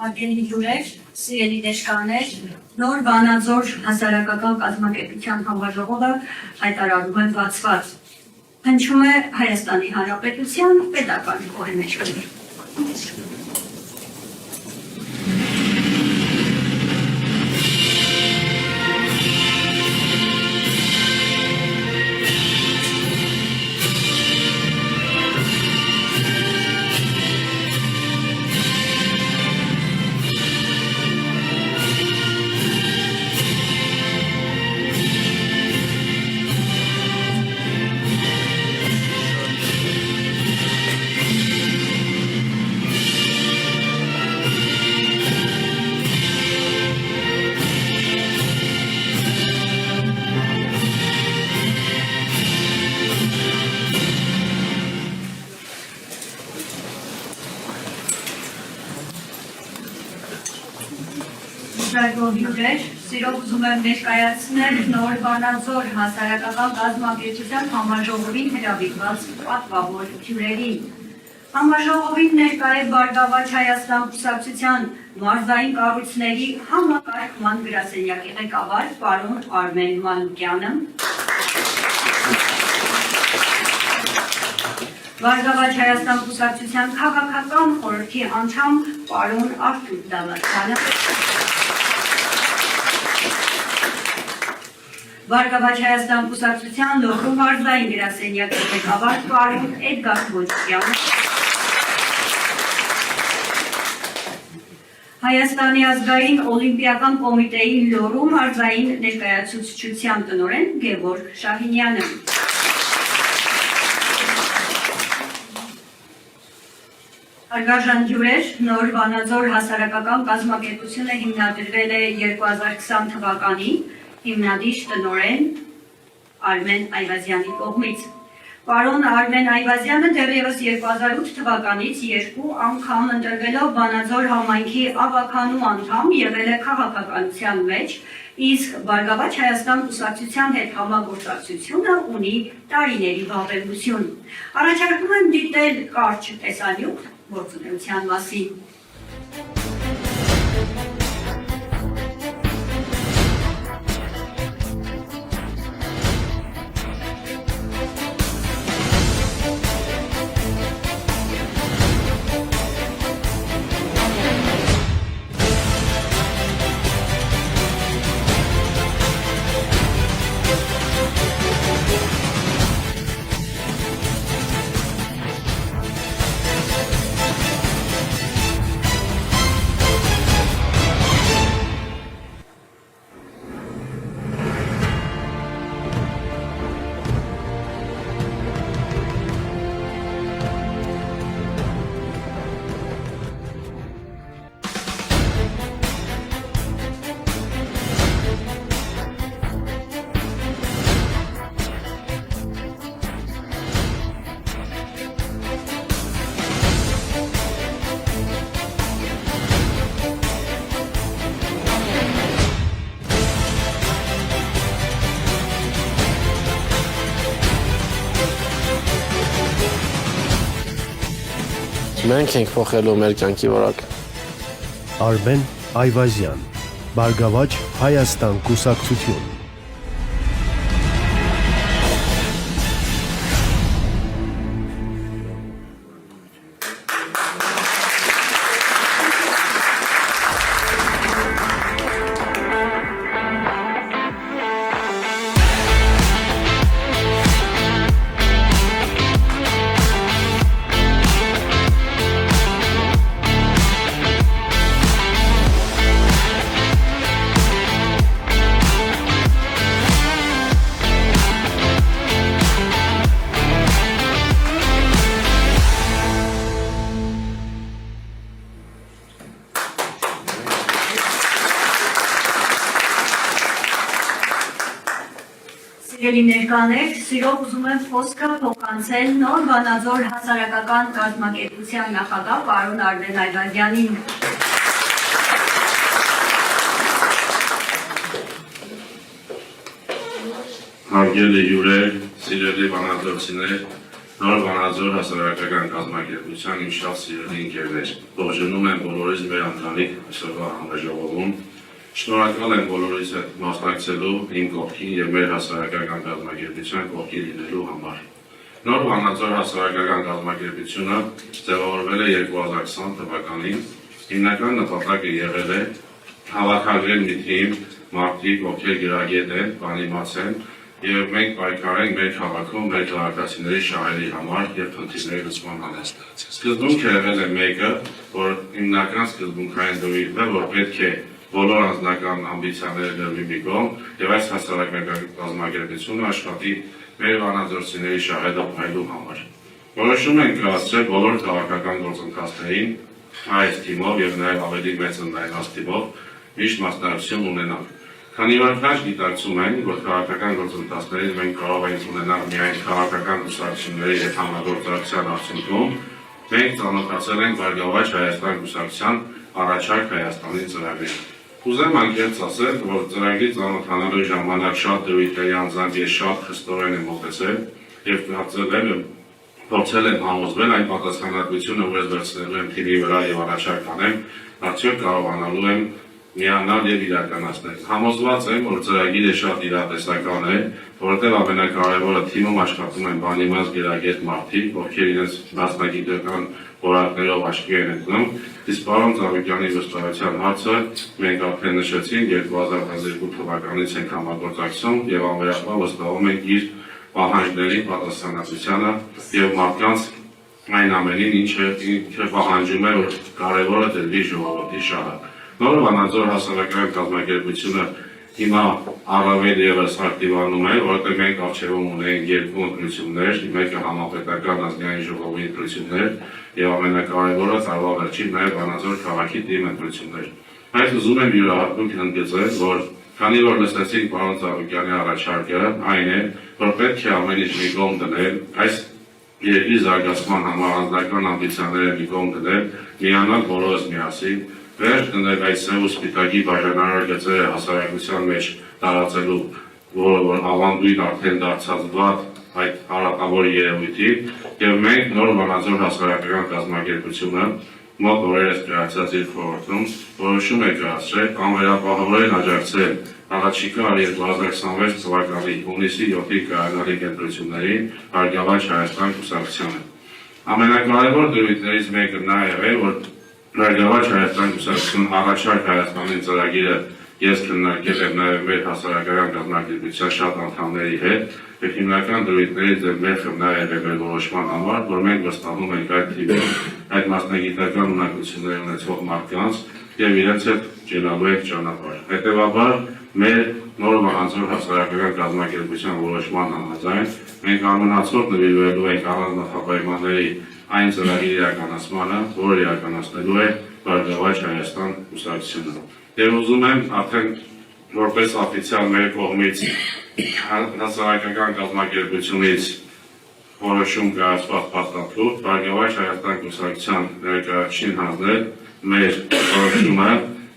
Հարգելի հյուրեր, սիրելի դերկաներ, նոր Վանաձոր հասարակական կազմակերպության համաժողովը հայտարարում է բացված։ Հնչում է Հայաստանի Հանրապետության պետական օրենսգիր։ Հյուրեր, սիրով ուզում եմ ներկայացնել նոր Վանաձոր հասարակական կազմակերպության համաժողովին հրավիրված պատվավոր հյուրերին։ Համաժողովին ներկա է Բարգավաճ Հայաստան կուսակցության մարզային կառույցների համակարգման գրասենյակի ղեկավար պարոն Արմեն Մանուկյանը, Բարգավաճ Հայաստան կուսակցության քաղաքական խորհրդի անդամ պարոն Արթուր Դավթյանը, Բարգավաճ Հայաստան կուսակցության լոռու մարզային գրասենյակի ղեկավար պարոն Էդգար Բոչկյանը, Հայաստանի ազգային օլիմպիական կոմիտեի լոռու մարզային ներկայացուցչության տնօրեն Գևորգ Շահինյանը, Հարգարժան հյուրեր, նոր Վանաձոր հասարակական կազմակերպությունը հիմնադրվել է 2020 թվականին հիմնադիր տնօրեն Արմեն Այվազյանի կողմից։ Պարոն Արմեն Այվազյանը դեռևս 2008 թվականից երկու անգամ ընտրվելով Վանաձոր համայնքի ավականու անդամ եղել է քաղաքականության մեջ, իսկ Բարգավաճ Հայաստան կուսակցության հետ համագործակցությունը ունի տարիների վավերություն։ Առաջարկում եմ դիտել կարճ տեսանյութ գործունեության մասին։ Մենք ենք փոխելու մեր կյանքի որակը։ Արմեն Այվազյան, Բարգավաճ Հայաստան կուսակցություն։ Սիրելի ներկաներ, սիրով ուզում եմ խոսքը փոխանցել նոր Վանաձոր հասարակական կազմակերպության նախագահ պարոն Արմեն Այվազյանին։ Հարգելի հյուրեր, սիրելի վանաձորցիներ, Նոր Վանաձոր հասարակական կազմակերպության իմ շատ սիրելի ընկերներ, ողջունում եմ բոլորիս մեր ընտանիք այսօրվա հանրաժողովում։ Շնորհակալ եմ բոլորիս հետ մասնակցելու իմ կողքին եւ մեր հասարակական կազմակերպության կողքին լինելու համար։ Նոր Վանաձոր հասարակական կազմակերպությունը ձևավորվել է 2020 թվականին։ Հիմնական նպատակը եղել է հավաքագրել մի թիմ մարդիկ, ովքեր գրագետ են, բանիմաց են, եւ մենք պայքարենք մեր քաղաքում մեր քաղաքացիների շահերի համար եւ խնդիրների լուծման համար։ Սկզբունքը եղել է մեկը, որ հիմնական սկզբունքային դրույթն է, որ պետք է բոլոր անձնական ամբիցիաները դրվի մի կողմ եւ այս հասարակական կազմակերպությունը աշխատի մեր վանաձորցիների շահերը փայլելու համար։ Որոշում ենք կայացրել բոլոր քաղաքական գործընթացներին այս թիմով եւ նաեւ ավելի մեծ ընդայնած թիմով միշտ մասնակցություն ունենալ։ Քանի որ քաջ գիտակցում են, որ քաղաքական գործընթացներից մենք կարող ենք ունենալ միայն քաղաքական կուսակցությունների հետ համագործակցության արդյունքում, մենք ծանոթացել ենք Բարգավաճ Հայաստան կուսակցության առաջարկ Հայաստանի ծրագրին։ Կուզեմ անկեղծ ասել, որ ծրագրի ծանոթանալու ժամանակ շատ դրույթների անձամբ ես շատ խստորեն եմ մոտեցել եւ փորձել եմ համոզվել այն պատասխանատվությունը, որ ես վերցնելու եմ թիմի վրա եւ առաջարկ անեմ, արդյոք կարողանալու եմ միանալ եւ իրականացնել։ Համոզված եմ, որ ծրագիրը շատ իրատեսական է, որովհետեւ ամենակարևորը թիմում աշխատում են բանիմաց գրագետ մարդիկ, ովքեր իրենց մասնագիտական որակներով աչքի են ընկնում։ Իսկ պարոն Ծառուկյանի վստահության հարցը մենք արդեն նշեցինք 2012 թվականից ենք համագործակցում եւ անվերապահ վստահում ենք իր պահանջների պատասխանատվությանը եւ մարդկանց այն ամենին, ինչը պահանջում է, որ կարևորը դրվի ժողովրդի շահը։ Նոր Վանաձոր հասարակական կազմակերպությունը հիմա առավել ևս ակտիվանում է, որովհետև մենք առջևում ունենք երկու ընտրություններ, մեկը համապետական ազգային ժողովի ընտրություններ եւ ամենակարևորը տարվա վերջին նաեւ Վանաձոր քաղաքի թիմ ընտրություններ։ Այս ուզում եմ յուրահատուկ ընդգծել, որ քանի որ լսեցինք պարոն Ծառուկյանի առաջարկը, այն է, որ պետք է ամեն ինչ մի կողմ դնել, այս երկրի զարգացման համար անձնական ամբիցիաները մի կողմ դնել, միանալ բոլորս միասին, վերջ դնել այս սև ու սպիտակի բաժանարար գծերը հասարակության մեջ տարածելու, որը որ ավանդույթ արդեն դարձած վատ այդ հարատավոր երևույթի, եւ մենք Նոր Վանաձոր հասարակական կազմակերպությունը մոտ օրերս կայացած իր խորհրդում որոշում է կայացրել անվերապահորեն աջակցել առաջիկա 2026 թվականի հունիսի 7-ի կայանալիք ընտրություններին Բարգավաճ Հայաստան կուսակցությանը։ Ամենակարևոր դրույթներից մեկը նա եղել, որ Բարգավաճ Հայաստան կուսակցության առաջարկ Հայաստանի ծրագիրը ես քննարկել եմ նաև մեր հասարակական կազմակերպության շատ անդամների հետ եւ հիմնական դրույթներից մեր խմբնային որոշման համար, որ մենք վստահում ենք այդ թիմին, այդ մասնագիտական ունակություններ ունեցող մարդկանց եւ իրենց հետ ճանաչելու ենք ճանապարհ։ Հետեւաբար մեր Նոր Վանաձոր հասարակական կազմակերպության որոշման համաձայն մենք ամենացորդ նվիրվելու ենք առանձնահատկությունների այն ծրագրի իրականացմանը, որը իրականացնելու է Բարգավաճ Հայաստան կուսակցությունը։ Եվ ուզում եմ արդեն որպես օֆիցիալ մեր կողմից հասարակական կազմակերպությունից որոշում կայացված փաստաթուղթ Բարգավաճ Հայաստան կուսակցության ներկայացուցիչին հանձնել մեր որոշումը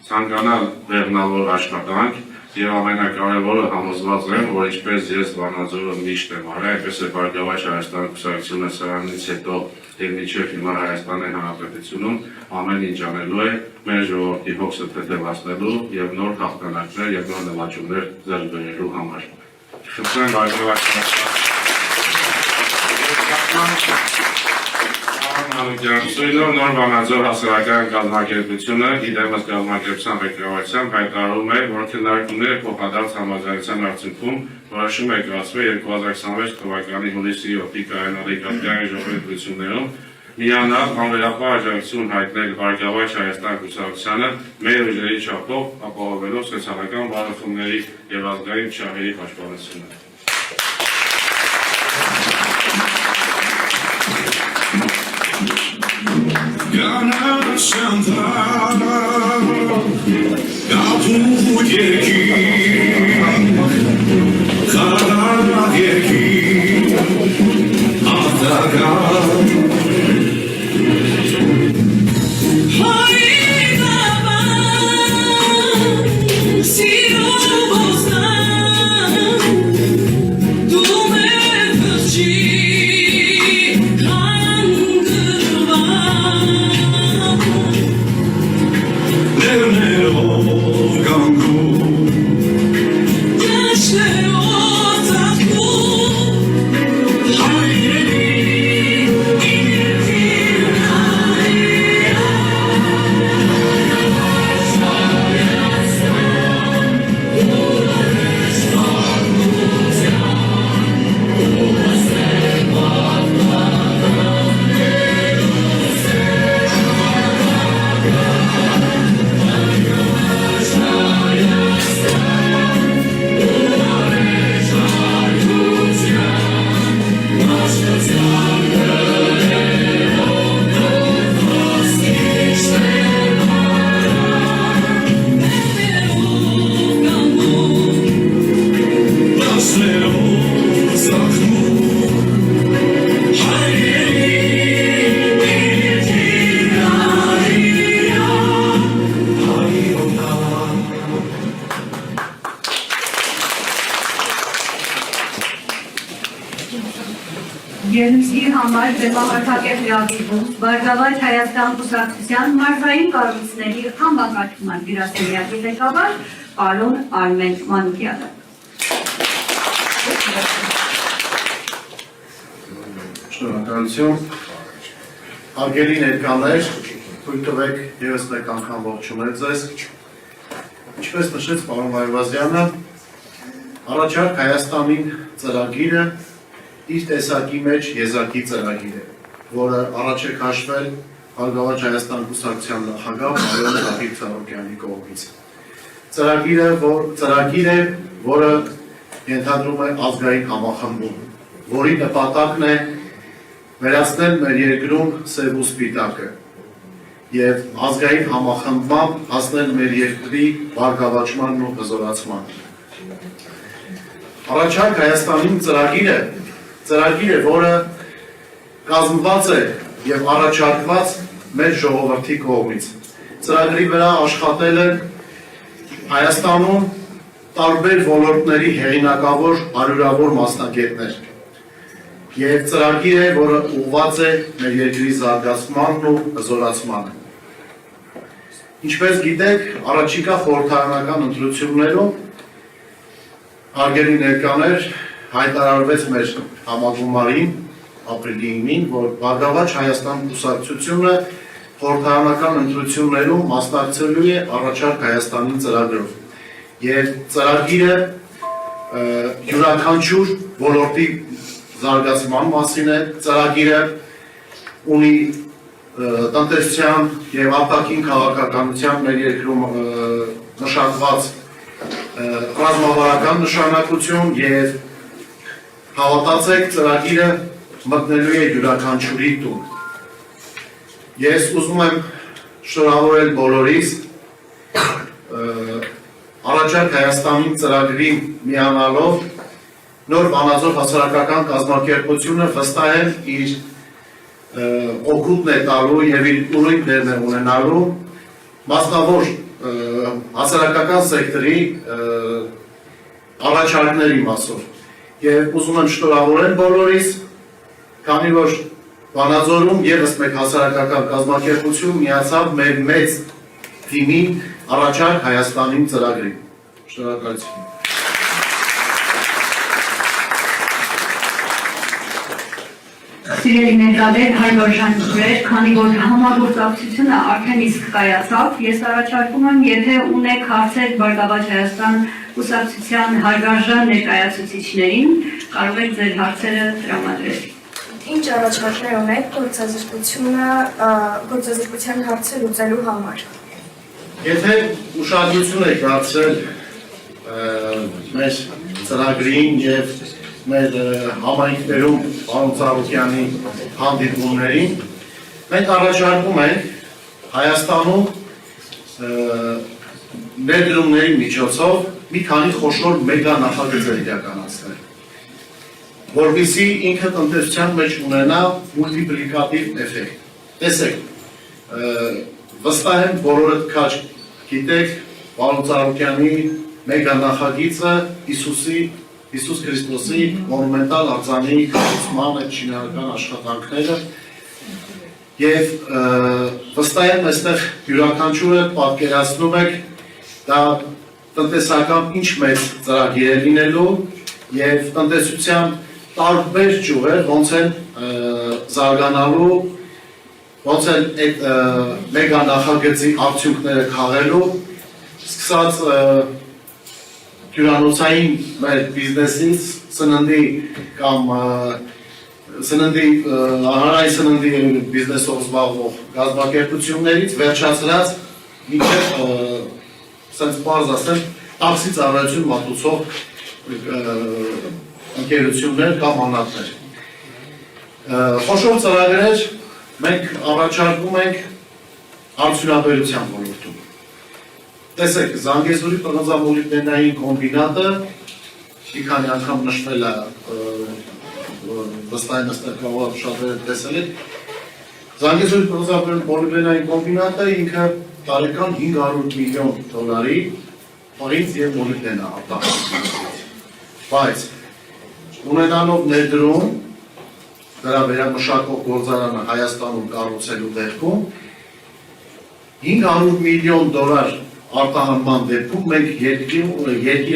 ցանկանալ բեռնավոր աշխատանք եւ ամենակարևորը համոզված եմ, որ ինչպես ես Վանաձորը միշտ եմ արել, այնպես է Բարգավաճ Հայաստան կուսակցությունը սրանից հետո եւ մինչեւ հիմա Հայաստանի Հանրապետությունում ամեն ինչ անելու է մեր ժողովրդի հոգսը թեթևացնելու եւ նոր հաղթանակներ եւ նոր նվաճումներ ձեռք բերելու համար։ Խնդրեմ Բարգավաճ Հայաստան Նոր Վանաձոր հասարակական կազմակերպությունը գիտեմս կազմակերպության ղեկավարությամբ հայտարարում է, որ քննարկումները փոխադարձ համաձայնության արդյունքում որոշում է կայացվել 2026 թվականի հունիսի 7-ի կայանալիք ազգային ժողովի ընտրություններում միանալ անվերապահ աջակցություն հայտնել Բարգավաճ Հայաստան կուսակցությանը մեր ուժերի չափով ապահովելով սոցիալական բարեփոխումների եւ ազգային շահերի պաշտպանությունը։ Gana Santa, Gapu Yeki, Kara Yeki, Ataga. եւ իր համար դեպահարթակ է հրավիրվում Բարգավաճ Հայաստան կուսակցության մարզային կառույցների համակարգման գրասենյակի ղեկավար պարոն Արմեն Մանուկյանը։ Շնորհակալություն։ Հարգելի ներկաներ, թույլ տվեք ևս մեկ անգամ ողջունել ձեզ։ Ինչպես նշեց պարոն Այվազյանը, առաջարկ Հայաստանին ծրագիրը իր տեսակի մեջ եզակի ծրագիր է, որը առաջ է քաշվել Բարգավաճ Հայաստան կուսակցության նախագահ պարոն Դավիթ Ծառուկյանի կողմից։ Ծրագիր է, որը ենթադրում է ազգային համախմբում, որի նպատակն է վերացնել մեր երկրում սև ու սպիտակը և ազգային համախմբմամբ հասնել մեր երկրի բարգավաճմանն ու հզորացմանը։ Առաջարկ Հայաստանին ծրագիր է, որը կազմված է և առաջարկված մեր ժողովրդի կողմից։ Ծրագրի վրա աշխատել են Հայաստանում տարբեր ոլորտների հեղինակավոր հարյուրավոր մասնագետներ և ծրագիր է, որը ուղղված է մեր երկրի զարգացմանն ու հզորացմանը։ Ինչպես գիտեք, առաջիկա խորհրդարանական ընտրություններում հարգելի ներկաներ հայտարարվեց մեր համագումարին ապրիլի 9-ին, որ Բարգավաճ Հայաստան կուսակցությունը խորհրդարանական ընտրություններում մասնակցելու է առաջարկ Հայաստանին ծրագրով։ Եվ ծրագիրը յուրաքանչյուր ոլորտի զարգացման մասին է, ծրագիրը ունի տնտեսության և արտաքին քաղաքականության մեր երկրում մշակված ռազմավարական նշանակություն և հավատացեք ծրագիրը մտնելու է յուրաքանչյուրի տուն։ Ես ուզում եմ շնորհավորել բոլորիս առաջարկ Հայաստանին ծրագրին միանալով նոր Վանաձոր հասարակական կազմակերպությունը վստահ իր օգուտն է տալու և իր ուրույն դերն է ունենալու մասնավոր հասարակական սեկտորի առաջարկների մասով։ Եվ ուզում եմ շնորհավորել բոլորիս, քանի որ Վանաձորում ևս մեկ հասարակական կազմակերպություն միացավ մեր մեծ թիմի առաջարկ Հայաստանին ծրագրին։ Շնորհակալություն։ Սիրելի ներկաներ, հարգարժան ծրեր, քանի որ համագործակցությունը արդեն իսկ կայացավ, ես առաջարկում եմ, եթե ունեք հարցեր Բարգավաճ Հայաստան կուսակցության հարգարժան ներկայացուցիչներին, կարող եք ձեր հարցերը տրամադրել։ Ինչ առաջարկներ ունեք գործազրկության հարցը լուծելու համար։ Եթե ուշադրություն եք դարձրել մեր ծրագրին և մեր համայնքներում պարոն Ծառուկյանի հանդիպումներին, մենք առաջարկում ենք Հայաստանում ներդրումների միջոցով մի քանի խոշոր մեգա նախագծեր իրականացնել, որպեսզի ինքը տնտեսության մեջ ունենա մուլտիպլիկատիվ էֆեկտ։ Տեսեք, վստահ եմ բոլորդ քաջ գիտեք պարոն Ծառուկյանի մեգա նախագիծը Հիսուս Քրիստոսի մոնումենտալ արձանի կառուցման այդ շինարարական աշխատանքները և վստահ եմ այստեղ յուրաքանչյուրը պատկերացնում եք դա տնտեսական ինչ մեծ ծրագիր է լինելու և տնտեսության տարբեր ճյուղեր ոնց են զարգանալու, ոնց են այդ մեգա նախագծի արդյունքները քաղելու, սկսած հյուրանոցային մեր բիզնեսից, սննդի կամ հանրային սննդի բիզնեսով զբաղվող կազմակերպություններից վերջացրած մինչև սենց պարզ ասեմ տաքսի ծառայություն մատուցող ընկերություններ կամ անհատներ։ Խոշոր ծրագրեր մենք առաջարկում ենք արդյունաբերության ոլորտում։ Տեսեք, Զանգեզուրի պղնձամոլիբդենային կոմբինատը մի քանի անգամ նշվել է, վստահ եմ այստեղ կարող շատերը տեսել եք։ Զանգեզուրի պղնձամոլիբդենային կոմբինատը ինքը տարեկան 500 միլիոն դոլարի պղինձ և մոլիբդեն է արտահանում։ Բայց ունենալով ներդրում դրա վերամշակող գործարանը Հայաստանում կառուցելու դեպքում 500 միլիոն դոլար արտահանման դեպքում մենք երկիր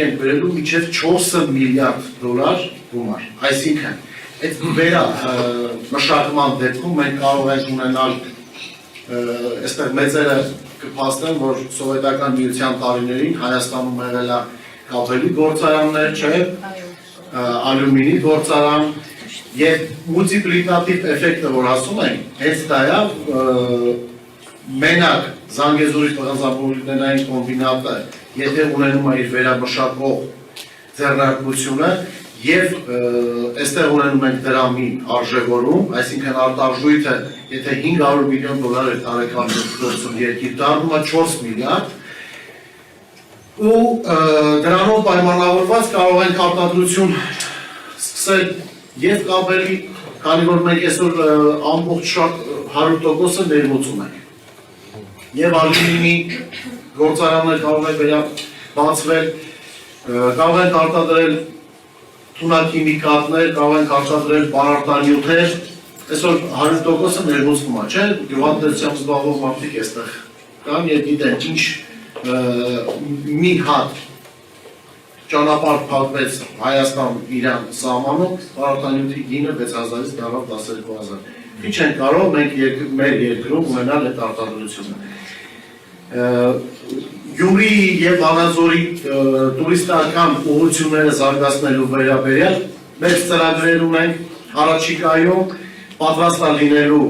ենք բերելու մինչև 4 միլիարդ դոլար գումար։ Այսինքն, այդ վերամշակման դեպքում մենք կարող ենք ունենալ այստեղ մեծերը կփաստեն, որ սովետական միության տարիներին Հայաստանում եղել է կապելի գործարաններ, չէ, ալյումինի գործարան եւ մուլտիպլիկատիվ էֆեկտը, որ ասում ենք, հենց դա է մենակ Զանգեզուրի տղանձապոլիտենային կոմբինատը, եթե ունենում է իր վերամշակող ձեռնարկությունը եւ այստեղ ունենում ենք դրամի արժեվորում, այսինքն արտարժույթը, եթե 500 միլիոն դոլար է տարեկան գործում երկիր դառնում է 4 միլիարդ, ու դրանով պայմանավորված կարող ենք արտադրություն սկսել եւ կապելի, քանի որ մենք այսօր ամբողջ 100%-ը ներմուծում ենք։ Եվ ալյումինի գործարաններ կարող են բացվել, կարող են արտադրել թունաքիմիկատներ, կարող են արտադրել պարարտանյութեր, այսօր 100%-ը ներմուծվում է, չէ՞, գյուղատնտեսությամբ զբաղվող մարդիկ այստեղ կան եւ գիտեն ինչ մի հատ ճանապարհ փակվեց Հայաստան-Իրան սահմանում, պարարտանյութի գինը 6000-ից դառավ 12000։ Ինչ են կարող մենք մեր երկրում ունենալ այդ արտադրությունը։ Գյումրիի եւ Վանաձորի տուրիստական ուղղությունները զարգացնելու վերաբերյալ մեր ծրագրեր ունենք առաջիկայում պատրաստ լինելու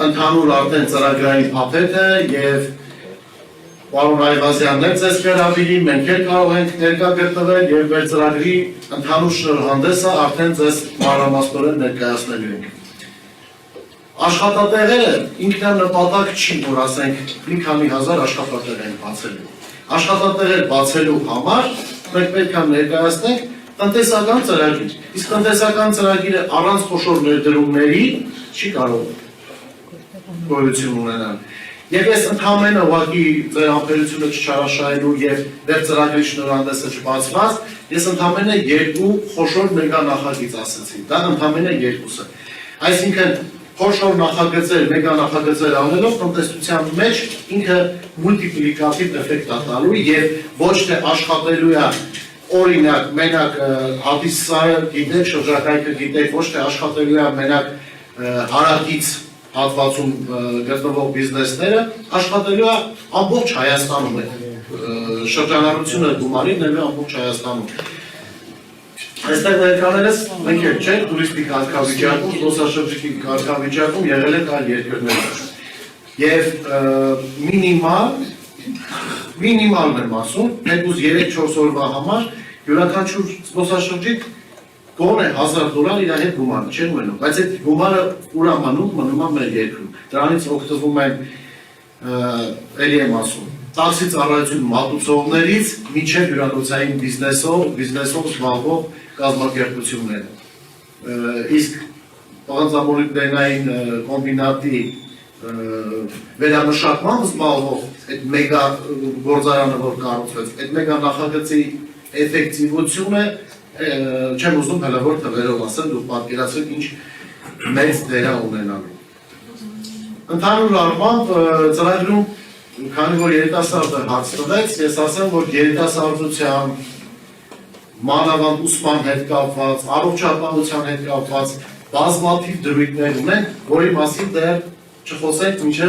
ընդհանուր արդեն ծրագրային փաթեթը եւ պարոն Այվազյանն էլ ձեզ կհրավիրի, մենք էլ կարող ենք ներկա գտնվել եւ մեր ծրագրի ընդհանուր շնորհանդեսը արդեն ձեզ մանրամասնորեն ներկայացնելու ենք։ Աշխատատեղերը ինքնանպատակ չի, որ ասենք մի քանի հազար աշխատատեղ են բացելու։ Աշխատատեղեր բացելու համար մենք պետք է ներկայացնենք տնտեսական ծրագիր։ Իսկ տնտեսական ծրագիրը առանց խոշոր ներդրումների չի կարող գոյություն ունենալ։ Եվ ես ընդհանրապես ուղղակի ձեր համբերությունը չչարաշահելու եւ դեր ծրագրի շնորհանդեսը չբացված, ես ընդհանրապես երկու խոշոր մեգա նախագիծ ասացի։ Դա ընդհանրապես երկուսը։ Այսինքն խոշոր նախագծեր, մեգա նախագծեր անելով տնտեսության մեջ ինքը մուլտիպլիկատիվ էֆեկտ է տալու եւ ոչ թե աշխատելու է օրինակ մենակ հատիսարը գիտեք, շրջակայքը գիտեք, ոչ թե աշխատելու է մենակ հարակից հատվածում գտնվող բիզնեսները, աշխատելու է ամբողջ Հայաստանում է շրջանառությունը գումարի ներվե ամբողջ Հայաստանում։ Այստեղ ներկաներս մենք էլ չենք տուրիստի կարգավիճակում, զբոսաշրջիկի կարգավիճակում եղել ենք այլ երկրներում։ Եվ մինիմալն եմ ասում, 2-3-4 օրվա համար յուրաքանչյուր զբոսաշրջիկ գոնե $1000 իր հետ գումար չեն ունենում, բայց այդ գումարը ուրամանում մնում է մեր երկրում։ Դրանից օգտվում են էլի եմ ասում, տաքսի ծառայություն մատուցողներից մինչև հյուրանոցային բիզնեսով զբաղվող կազմակերպությունները։ Իսկ տղանձապոլիտենային կոմբինատի վերամշակման զբաղվող այդ մեգա գործարանը, որ կառուցվեց, այդ մեգա նախագծի էֆեկտիվությունը չեմ ուզում հելավոր թվերով ասել, դուք պատկերացրեք ինչ մեծ դեր է ունենալու։ Ընդհանուր առմամբ ծրագրում, քանի որ երիտասարդը հարց տվեց, ես ասեմ, որ երիտասարդության, մանավանդ ուսման հետ կապված, առողջապահության հետ կապված բազմաթիվ դրույթներ ունենք, որի մասին դեռ չխոսենք մինչև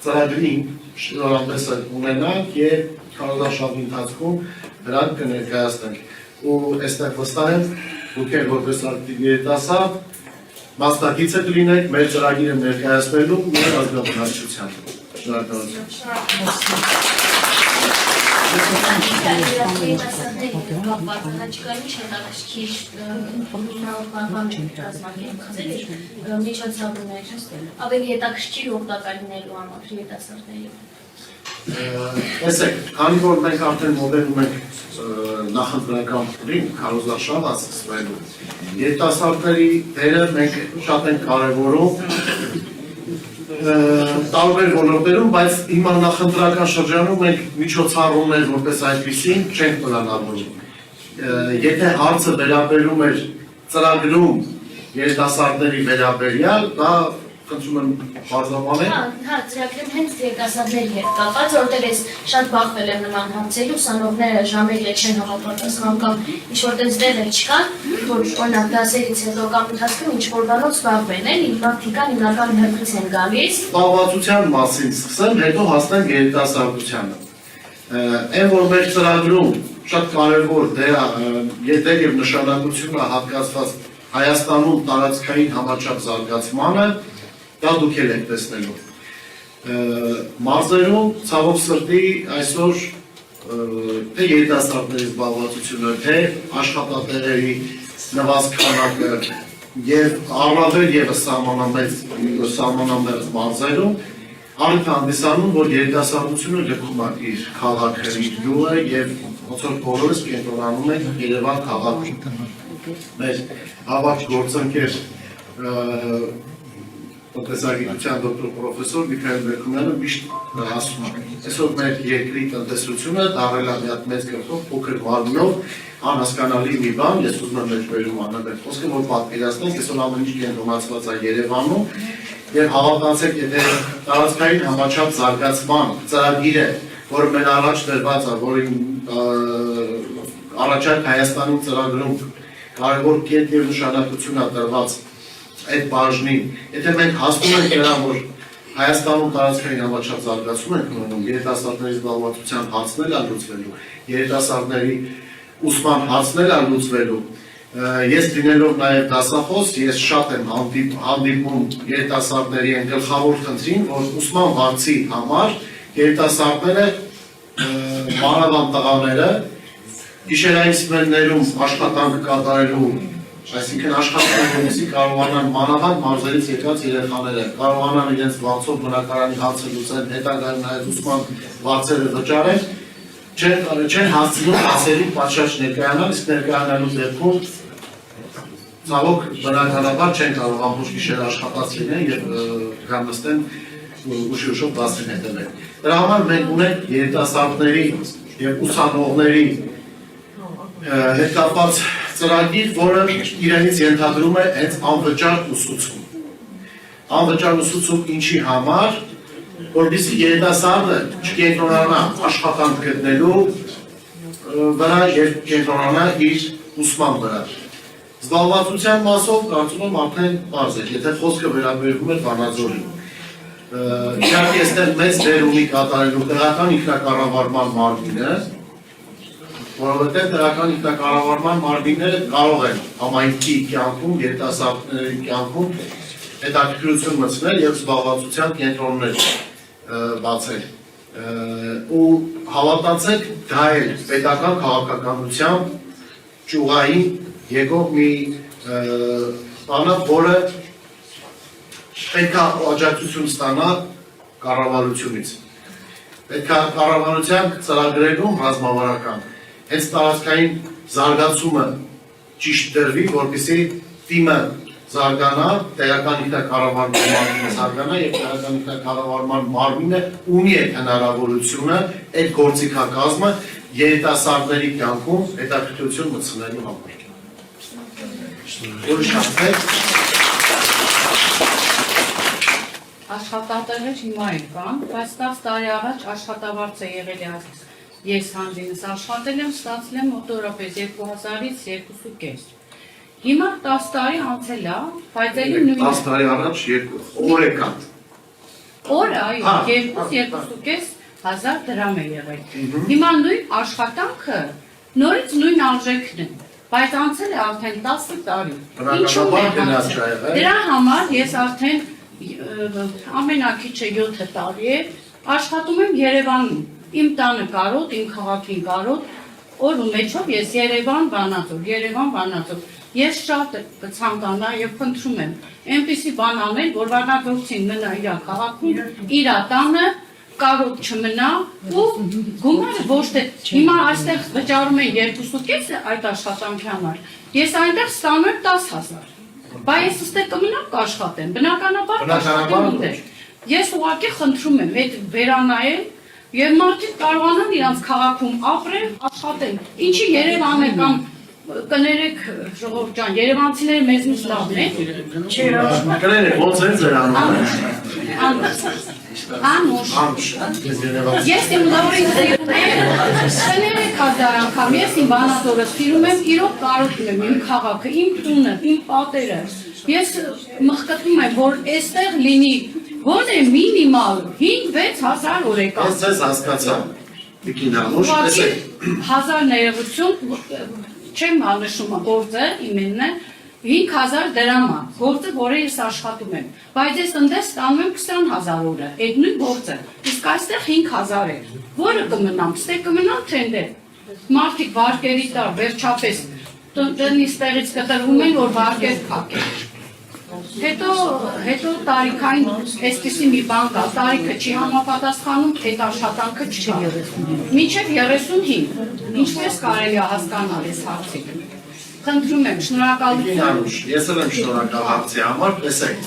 ծրագրի շնորհանդեսը ունենանք եւ քարոզարշավի ընթացքում դրանք կներկայացնենք։ Ու այստեղ վստահ եմ, դուք եք որպես երիտասարդ մասնակից եք լինեք մեր ծրագիրը ներկայացնելու մեր ազգաբնակչությանը։ Շնորհակալություն։ Ավելի հետաքրքիր օգտակար լինելու համար երիտասարդների։ Տեսեք, քանի որ մենք արդեն մոտենում ենք նախընտրական փուլին, քարոզարշավը սկսվելու, երիտասարդների դերը մենք շատ ենք կարևորում տարբեր ոլորտներում, բայց հիմա նախընտրական շրջանում մենք միջոցառումներ որպես այդպիսին չենք պլանավորում։ Եթե հարցը վերաբերում էր ծրագրում երիտասարդների վերաբերյալ, դա խնդրում եմ բարձրամանել։ Հա, ծրագրում հենց երիտասարդների հետ կապված, որտեղ ես շատ բախվել եմ նման հարցերի, ուսանողները ժամերի չեն համապատասխանում կամ ինչ-որ տես դեղեր չկան, որ օրինակ դասերից հետո կամ ընթացքում ինչ-որ բանով զբաղվեն, էլի մարդիկան հիմնական հերքից են գալիս։ Զբաղվածության մասին սկսեմ, հետո հասնենք երիտասարդությանը։ Այն որ մեր ծրագրում շատ կարևոր դեր եւ նշանակությունը հատկացված Հայաստանում տարածքային համաչափ զարգացմանը, դա դուք էլ եք տեսնելու։ Մարզերում ցավոք սրտի այսօր թե երիտասարդների զբաղվածությունը, թե աշխատատեղերի նվազք քանակը եւ առավել եւս սահմանամերձ մարզերում առիթ հանդիսանում, որ երիտասարդությունը լքում է իր քաղաքը, իր գյուղը եւ ոնց որ բոլորս կենտրոնանում ենք Երևան քաղաքում։ Մեր ավագ գործընկեր տնտեսագիտության դոկտոր պրոֆեսոր Միքայել Բերքումյանը միշտ ասում է, այսօր մեր երկրի տնտեսությունը դառել է մի հատ մեծ գլխով, փոքր մարմնով, անհասկանալի մի բան, ես ուզում եմ մեջբերում անընդհատ խոսքը, որ պատկերացնենք, այսօր ամեն ինչ կենտրոնացված է Երևանում, եւ հավատացեք, եթե տարածքային համաչափ զարգացման ծրագիրը, որը մեր առաջ դրված է, որին առաջարկ Հայաստանում ծրագրում կարևոր կետ եւ նշանակություն է տրված այդ բաժնին, եթե մենք հասնում ենք նրան, որ Հայաստանում տարածքային համաչափ զարգացում ենք ունենում, երիտասարդների զբաղվածության հարցներ է լուծվելու, երիտասարդների ուսման հարցներ է լուծվելու, ես լինելով նաև դասախոս, ես շատ եմ հանդիպում երիտասարդների այն գլխավոր խնդրին, որ ուսման հարցի համար երիտասարդները, մանավանդ տղաները, գիշերային սմեններում աշխատանք կատարելու, այսինքն աշխատանք, որպեսզի կարողանան մանավանդ մարզերից եկած երեխաները կարողանան իրենց վարձով բնակարանի հարցը լուծեն, հետագայում նաև ուսման վարձերը վճարեն, չեն հասցնում դասերի պատշաճ ներկայանալ, իսկ ներկայանալու դեպքում ցավոք բնականաբար չեն կարող ամբողջ գիշեր աշխատած լինեն եւ կհամստեն ուշ-ուշով դասին հետևել։ Դրա համար մենք ունենք երիտասարդների եւ ուսանողների հետ կապված ծրագիր, որը իրենից ենթադրում է հենց անվճար ուսուցում։ Անվճար ուսուցում ինչի համար, որպեսզի երիտասարդը չկենտրոնանա աշխատանք գտնելու վրա եւ կենտրոնանա իր ուսման վրա։ Զբաղվածության մասով կարծում եմ արդեն պարզ է, եթե խոսքը վերաբերվում է Վանաձորին։ Իհարկե այստեղ մեծ դեր ունի կատարելու տեղական ինքնակառավարման մարմինը, որովհետև տեղական ինքնակառավարման մարմինները կարող են համայնքի կյանքում, երիտասարդների կյանքում հետաքրքրություն մտցնել եւ զբաղվածության կենտրոններ բացել։ Ու հավատացեք, դա էլ պետական քաղաքականության ճյուղային եկող մի բանը, որը պետք է աջակցություն ստանա կառավարությունից։ Պետք է կառավարության ծրագրերում ռազմավարական հենց տարածքային զարգացումը ճիշտ դրվի, որպեսզի թիմը զարգանա, տեղական ինքնակառավարման մարմինը զարգանա եւ տեղական ինքնակառավարման մարմինը ունի այդ հնարավորությունը, այդ գործիքակազմը երիտասարդների կյանքում հետաքրքրություն մտցնելու համար։ Աշխատատեղեր հիմա կան, բայց 10 տարի առաջ աշխատավարձ է եղել ես հանդինս աշխատել եմ, ստացել եմ մոտորապես 2000-ից 2.5։ Հիմա 10 տարի անցել է, բայց էլի նույն 10 տարի առաջ օր է կան։ Օր, այո, 2.5 հազար դրամ է եղել։ Հիմա նույն աշխատանքը նորից նույն արժեքն է, բայց անցել է արդեն 10 տարի։ Ինչու՞մ է անցել։ Դրա համար ես արդեն ամենակիչը 7 տարի է աշխատում եմ Երևանում, իմ տանը կարոտ, իմ քաղաքին կարոտ, օրու մեջով ես Երևան Վանաձոր, ես շատ կցանկանա եւ խնդրում եմ, այնպիսի բան անել, որ Վանաձորցին մնա իր քաղաքում, իր տանը, կարոտ չմնա ու գումարը ոչ թե հիմա այստեղ վճարում են 2.5 այդ աշխատանքի համար, ես այնտեղ ստանում եմ 10,000 Բայց ես ստե կմնամ կաշխատեմ, բնականաբար կաշխատեմ ուտել։ Ես ուղղակի խնդրում եմ այդ վերանայել եւ մարդիկ կարողանան իրանց քաղաքում ապրել, աշխատել։ Ինչի Երևանը կամ կներեք ժողովուրդ ջան, երևանցիները մեզնից լավն են։ Կներեք, ոնց են ձեր անունը։ Անուշ։ Ես իմ լավրին սիրում եմ, կներեք հազար անգամ, ես իմ բանատորը սիրում եմ, իրոք կարոտում եմ իմ քաղաքը, իմ տունը, իմ պատերը։ Ես մխկտում եմ, որ այստեղ լինի գոնե մինիմալ 5-6 հազար օրեկան։ Ես ձեզ հասկացա, Տիկին Անուշ, տեսեք։ 1000 ներողություն, չեմ անշում գործը, իմենն է, 5000 դրամ է, գործը, որը ես աշխատում եմ, բայց ես ընդես ստանում եմ 20000 օրը, այդ նույն գործը, իսկ այստեղ 5000 է, որը կմնամ, ստե կմնամ թենդեր, մարդիկ վարկերի տար, վերջապես, տնից տեղից կտրվում են, որ վարկեր կակեն, հետո տարիքային այսպիսի մի բան կա, տարիքը չի համապատասխանում, այդ աշխատանքը չկա, մինչև 35, ինչպես կարելի է հասկանալ այս հարցի։ Խնդրում եմ, շնորհակալություն։ Ես էլ եմ շնորհակալ հարցի համար, տեսեք,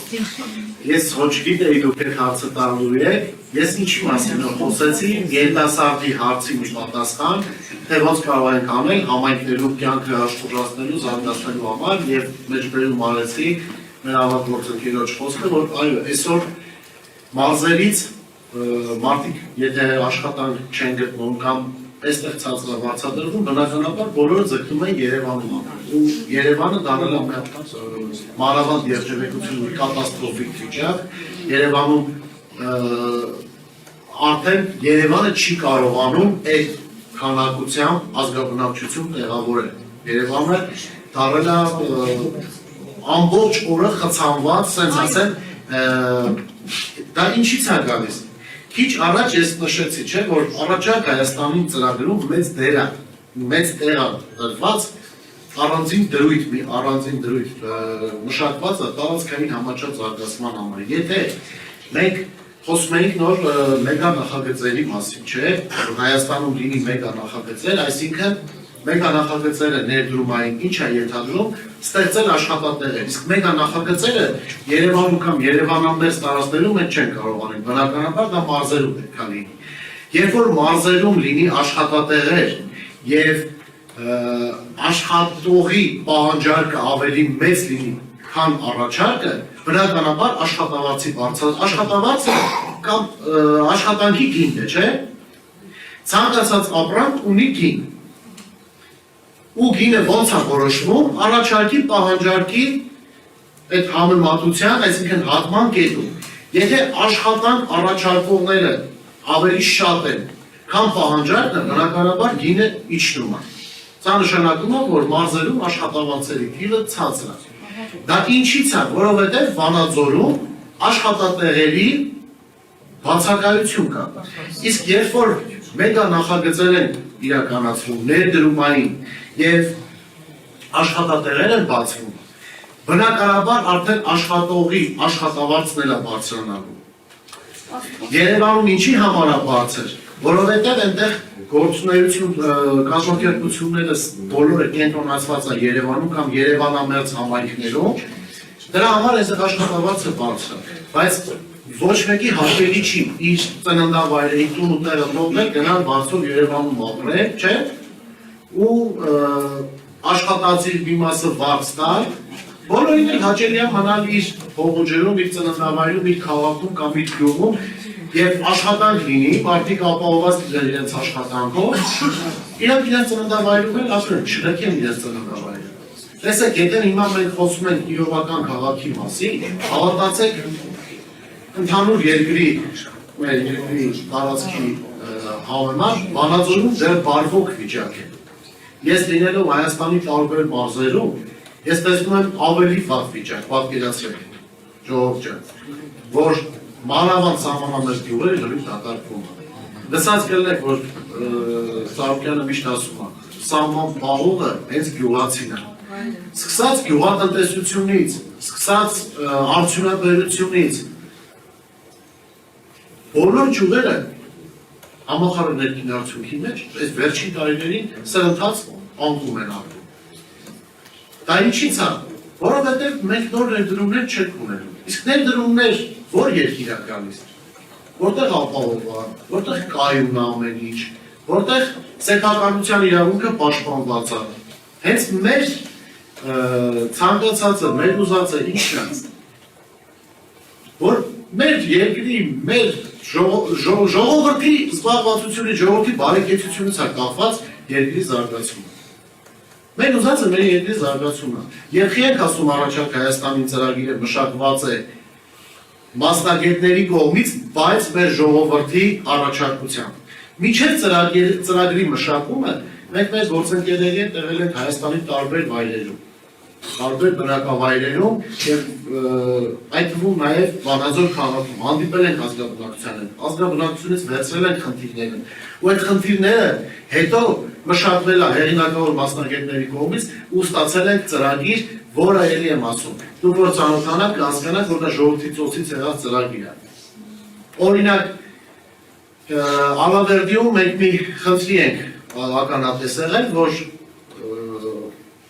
ես ոչ գիտեի դուք այդ հարցը տալու եք, ես ինչի մասին խոսեցի, երիտասարդի հարցի պատասխան, թե ոնց կարող ենք անել համայնքներում կյանքը աշխուժացնելու, զարգացնելու համար եւ մեջբերում արեցի մեր ավագ գործընկերոջ խոսքը, որ այո, այսօր մարզերից մարդիկ եթե աշխատանք չեն գտնում կամ այստեղ ցածրավարձադրվում, բնականաբար բոլորը ձգտում են Երևանում անել։ Ու Երևանը դառել է մանավանդ երջանկություն կատաստրոֆիկ վիճակ, Երևանում արդեն Երևանը չի կարողանում այդ քանակությամբ ազգաբնակչություն տեղավորել։ Երևանը դառել է ամբողջ օրը խցանված, սենց ասեն, դա ինչից է գալիս։ Քիչ առաջ ես նշեցի, չէ, որ առաջարկ Հայաստանի ծրագրում մեծ տեղ է տրված առանձին դրույթ մշակված է տարածքային համաչափ զարգացման համար։ Եթե մենք խոսում ենք նոր մեգա նախագծերի մասին, չէ, Հայաստանում լինի մեգա նախագծեր, այսինքն մեգա նախագծերը ներդրումային ինչ է ենթադրում, ստեղծել աշխատատեղեր, իսկ մեգա նախագծերը Երևանում կամ Երևանամերձ տարածքներում են չեն կարող անել, բնականաբար դա մարզերում պետք է լինի։ Երբ որ մարզերում լինի աշխատատեղեր եւ աշխատողի պահանջարկը ավելի մեծ լինի, քան առաջարկը, բնականաբար աշխատավարձը կամ աշխատանքի գինն է, չէ՞։ Ցանկացած ապրանք ունի գին։ Ու գինը ոնց է որոշվում, առաջարկի պահանջարկի այդ համեմատության, այսինքն հատման կետում։ Եթե աշխատանք առաջարկողները ավելի շատ են, քան պահանջարկը, բնականաբար գինը իջնում է։ Սա նշանակում է, որ մարզերում աշխատավարձերի թիվը ցածր է։ Դա ինչից է, որովհետև Վանաձորում աշխատատեղերի բացակայություն կա։ Իսկ երբ որ մեգա նախագծեր են իրականացվում, ներդրումային եւ աշխատատեղեր են բացվում, բնականաբար արդեն աշխատողի աշխատավարձն էլ է բարձրանալու։ Երևանում ինչի համար է բարձր, որովհետև այնտեղ գործունեություն կազմակերպությունները բոլորը կենտրոնացված է Երևանում կամ Երևանամերձ համայնքներում, դրա համար այստեղ աշխատավարձը բարձր է, բայց ոչ մեկի հաշվելի չի իր ծննդավայրը, իր տուն ու տեղը թողնել, գնալ բարձր Երևանում ապրել, չէ՞, ու աշխատածի մի մասը վարձ տալ, բոլորին էլ հաճելի է մնալ իր փողոջերում, իր ծննդավայրում, իր քաղաքում կամ իր գյուղում եւ աշխատանք լինի, մարդիկ ապահովված լինեն իրենց աշխատանքով, իրանք իրենց ծննդավայրում էլ ապրեն, չլքեն իրենց ծննդավայրը։ Տեսեք, եթե հիմա մենք խոսում ենք իրովական քաղաքի մասին, հավատացեք, ընդհանուր երկրի, մեր երկրի տարածքի համեմատ Վանաձորում դեռ բարվոք վիճակ է։ Ես լինելով Հայաստանի տարբեր մարզերում, ես տեսնում եմ ավելի վատ վիճակ, պատկերացրեք, ժողովուրդ ջան, որ մանավանդ սահմանամերձ գյուղերը լրիվ դատարկվում է։ Լսած կլինեք, որ Սահակյանը միշտ ասում է, սահման պահողը հենց գյուղացին է։ Սկսած գյուղատնտեսությունից, սկսած արդյունաբերությունից, բոլոր ճյուղերը համախառն ներքին արդյունքի մեջ, այս վերջին տարիներին սրընթաց անկում են ապրում։ Դա ինչից է, որովհետև մենք նոր ներդրումներ չենք ունենում։ Իսկ ներդրումներ որ երկիր է գալիս, որտեղ ապահովված, որտեղ կայուն է ամեն ինչ, որտեղ սեփականության իրավունքը պաշտպանված է, Հենց մեր ցանկացածը, մեր ուզածը ինչն է, որ մեր երկրի, մեր ժողովրդի զբաղվածությունից, ժողովրդի բարեկեցությունից է կախված երկրի զարգացումը։ Մեր ուզածը մեր երկրի զարգացումն է։ Երբ ենք ասում առաջարկ Հայաստանի ծրագիրը մշակված է մասնագետների կողմից, բայց մեր ժողովրդի առաջարկությամբ։ Մինչև ծրագրի մշակումը մենք մեր գործընկերների հետ տեղել ենք Հայաստանի տարբեր վայրերում, տարբեր բնակավայրերում եւ այդ թվում նաեւ Վանաձոր քաղաքում հանդիպել ենք ազգաբնակության հետ, ազգաբնակությունից վերցրել ենք խնդիրները, ու այդ խնդիրները հետո մշակվել է հեղինակավոր մասնագետների կողմից ու ստացել ենք ծրագիր, որը ելի եմ ասում, դուք որ ծանոթանաք կհասկանաք, որ դա ժողովրդի ծոցից եղած ծրագիր է։ Օրինակ Ալավերդիում մենք մի խնդրի ենք ականատես եղել, որ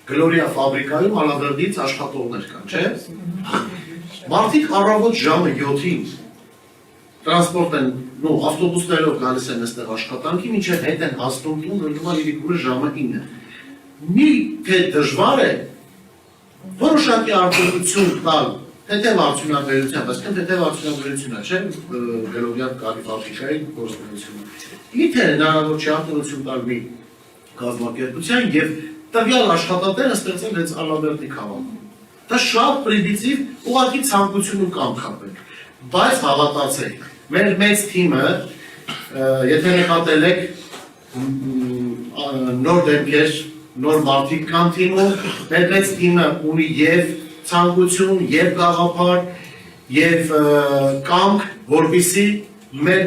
Գլորիա ֆաբրիկայում Ալավերդից աշխատողներ կան, չէ՞։ Մարդիկ առավոտ ժամը 7-ին տրանսպորտ են, ավտոբուսներով գալիս են այստեղ աշխատանքի, մինչև հետ են հասնում տուն, ելնում է իրիկուրը ժամը 9։ Մի թե դժվար է որոշակի արտադրություն տալ, թեթև արդյունաբերության, այսինքն թեթև արդյունաբերությունը, չէ՞, Գլորիա կարի ֆաբրիկայի գործունեությունը։ Իթե հնարավոր չի արտադրություն տալ մի կազմակերպության եւ տվյալ աշխատատեղը ստեղծել հենց Ալավերդի քաղաքում։ Դա շատ պրիմիտիվ, ուղղակի ցանկություն ու կամք ապել։ Բայց հավատացեք, մեր մեծ թիմը, եթե նկատել եք նոր դեմքեր, նոր մարդիկ կան թիմում, մեր մեծ թիմը ունի եւ ցանկություն, եւ գաղափար, եւ կամք, որպեսզի մեր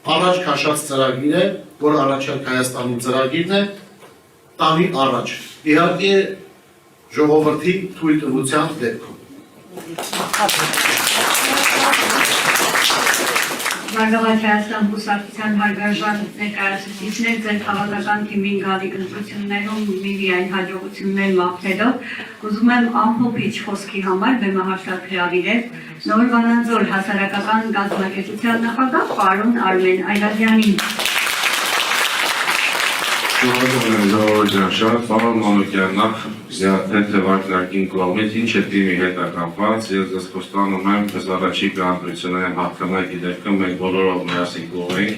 առաջ քաշած ծրագիրը, որ առաջարկ Հայաստանի ծրագիրն է, տանի առաջ։ Իհարկե ժողովրդի թույլտվության դեպքում։ Բարգավաճ Հայաստան կուսակցության հարգարժան ներկայացուցիչներ, ձեր քաղաքական թիմին գալիք ընտրություններում միայն հաջողություններ մաղթելով, ուզում եմ ամփոփիչ խոսքի համար բեմահարցակ հրավիրել Նոր Վանաձոր հասարակական կազմակերպության նախագահ պարոն Արմեն Այրազյանին։ Շնորհակալ եմ Զորոջան շատ, պարոն Մանուկյան, նախ թեթևակարգին կողմից ինչ է թիմի հետ կապված, ես ձեզ խոստանում եմ, ես առաջիկա ընտրությունների հաղթանակի դեպքում մենք բոլորով միասին կողմենք։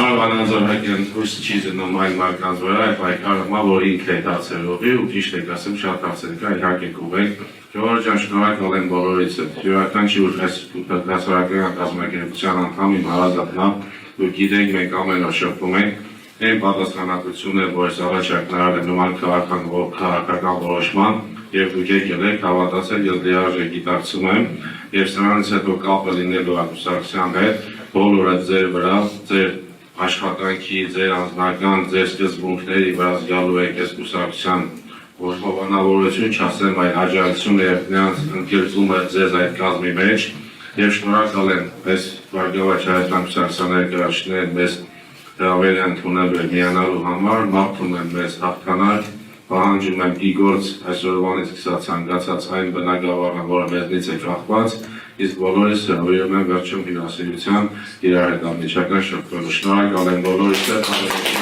Նոր Վանաձոր հակեն հույս չի զնում այն մարդկանց վրա, այդ պայքարը, որ ինքը հետացելովի ու ճիշտ եք ասեմ, շատ հարցեր կա, իհարկե կողմենք։ Ժողովրդյան շնորհակալ եմ բոլորից, յուրաքանչյուր հասարակական կազմակերպության անդամ իմ հարազատնա, դուք գիտեք, մենք ամեն օր շփվում ենք, այն պատասխանատվությունը, որ այս առաջարկներն են նման քաղաքական որոշման, եւ դուք եկել եք հավատացել, ես լիարժեք գիտակցում եմ, եւ սրանից հետո կապը լինելու ակուսակցության հետ, բոլորը ձեր վրա, ձեր աշխատանքի, ձեր անձնական, ձեր սկզբունքների վրա զգալու եք այս կուսակցության որ հովանավորություն չասեմ, այլ աջակցությունը եւ նրանց ընդգրկումը ձեզ այդ կազմի մեջ եւ շնորհակալ եմ այս Բարգավաճ Հայաստան կուսակցության ներկայացուցիչներին մեզ հրավեր ընդունելու միանալու համար, մաղթում եմ մեզ հաղթանակ, պահանջում եմ իգործ այսօրվանից ցանկացած այն բնակավարը, որը մեզնից է կախված, իսկ բոլորիս հրավիրում եմ վերջում հյուրասիրության իրար հետ անմիջական շփվելու։ Շնորհակալ եմ բոլորիս հետ։